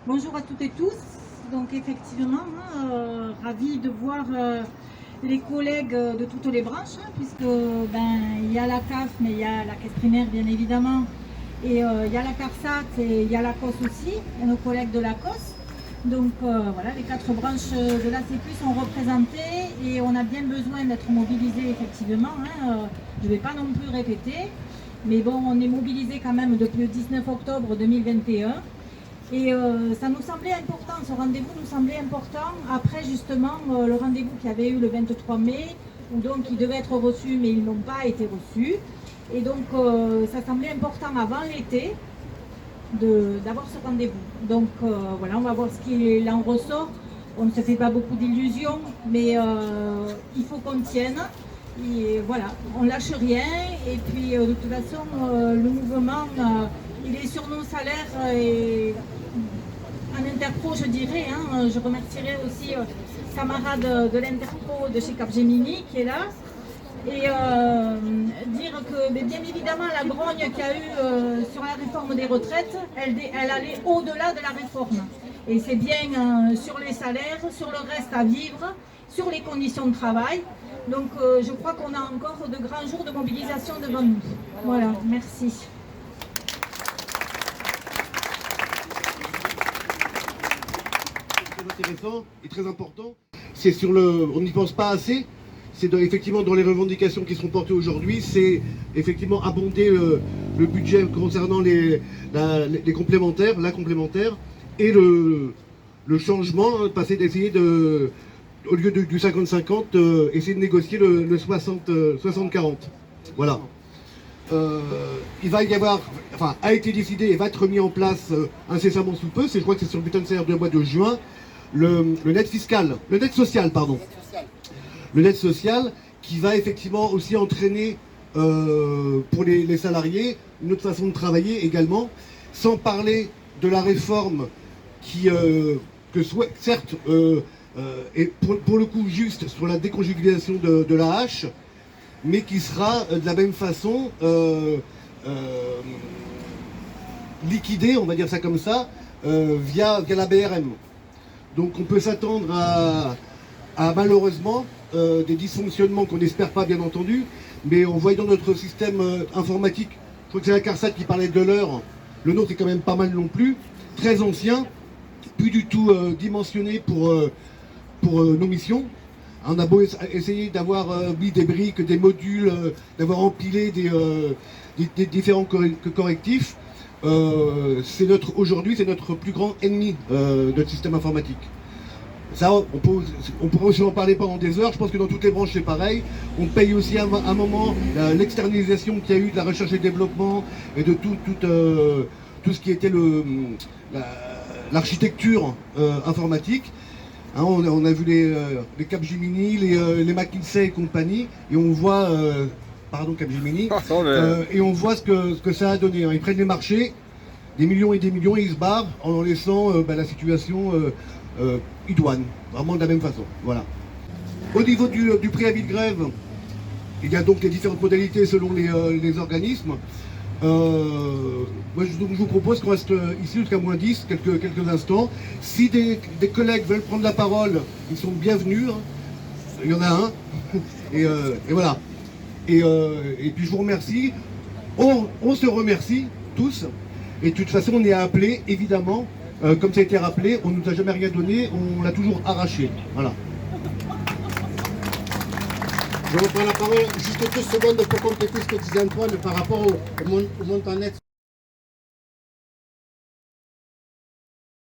Bonjour à toutes et tous. Donc effectivement, ravi de voir les collègues de toutes les branches, puisque il y a la CAF, mais il y a la caisse primaire bien évidemment, et il y a la CARSAT et il y a la COS aussi, et nos collègues de la COS. Donc voilà, les 4 branches de la Sécu sont représentées et on a bien besoin d'être mobilisés effectivement. Je ne vais pas non plus répéter, mais bon, on est mobilisés quand même depuis le 19 octobre 2021. Et ça nous semblait important, ce rendez-vous nous semblait important après justement le rendez-vous qu'il y avait eu le 23 mai, où donc ils devaient être reçus mais ils n'ont pas été reçus. Et donc ça semblait important avant l'été d'avoir ce rendez-vous. Donc voilà, on va voir ce qu'il en ressort. On ne se fait pas beaucoup d'illusions, mais il faut qu'on tienne. Et voilà, on lâche rien. Et puis de toute façon, le mouvement, il est sur nos salaires et en interpro, je dirais. Je remercierai aussi camarade de l'interpro de chez Capgemini qui est là. Et dire que bien évidemment la grogne qu'il y a eu sur la réforme des retraites, elle allait au-delà de la réforme. Et c'est bien sur les salaires, sur le reste à vivre, sur les conditions de travail. Donc je crois qu'on a encore de grands jours de mobilisation devant nous. Voilà, merci. Très intéressant et très important. C'est sur on n'y pense pas assez. C'est effectivement dans les revendications qui seront portées aujourd'hui, c'est effectivement abonder le budget concernant les complémentaires, la complémentaire, et le changement, passer d'essayer de, au lieu du 50-50, essayer de négocier le 60-40. Voilà. Il va y avoir, enfin, a été décidé et va être mis en place incessamment sous peu, je crois que c'est sur le bulletin de salaire du mois de juin, le net social, pardon. Le net social qui va effectivement aussi entraîner pour les salariés une autre façon de travailler également, sans parler de la réforme qui, certes, est pour le coup juste sur la déconjugalisation de la hache, mais qui sera de la même façon liquidée, on va dire ça comme ça, via la BRM. Donc on peut s'attendre à malheureusement des dysfonctionnements qu'on n'espère pas bien entendu, mais on voit dans notre système informatique, je crois que c'est la CARSAT qui parlait de l'heure, le nôtre est quand même pas mal non plus, très ancien, plus du tout dimensionné pour nos missions. On a beau essayer d'avoir mis des briques, des modules, d'avoir empilé des différents correctifs, aujourd'hui c'est notre plus grand ennemi, notre système informatique. Ça, on pourrait aussi en parler pendant des heures. Je pense que dans toutes les branches c'est pareil. On paye aussi à un moment l'externalisation qu'il y a eu de la recherche et développement et de tout ce qui était l'architecture informatique. On a vu les Capgemini, les McKinsey et compagnie, et on voit, Capgemini, et on voit ce que ça a donné. Ils prennent les marchés, des millions et ils se barrent en laissant la situation idoine, vraiment de la même façon. Voilà. Au niveau du préavis de grève, il y a donc les différentes modalités selon les organismes. Moi, je vous propose qu'on reste ici jusqu'à moins 10, quelques instants. Si des collègues veulent prendre la parole, ils sont bienvenus. Il y en a un. Et voilà. Et puis je vous remercie. On se remercie tous. Et de toute façon, on est appelé, évidemment, comme ça a été rappelé, on ne nous a jamais rien donné, on l'a toujours arraché. Voilà. Je reprends la parole juste 2 secondes pour compléter ce que disait Antoine par rapport au montant net.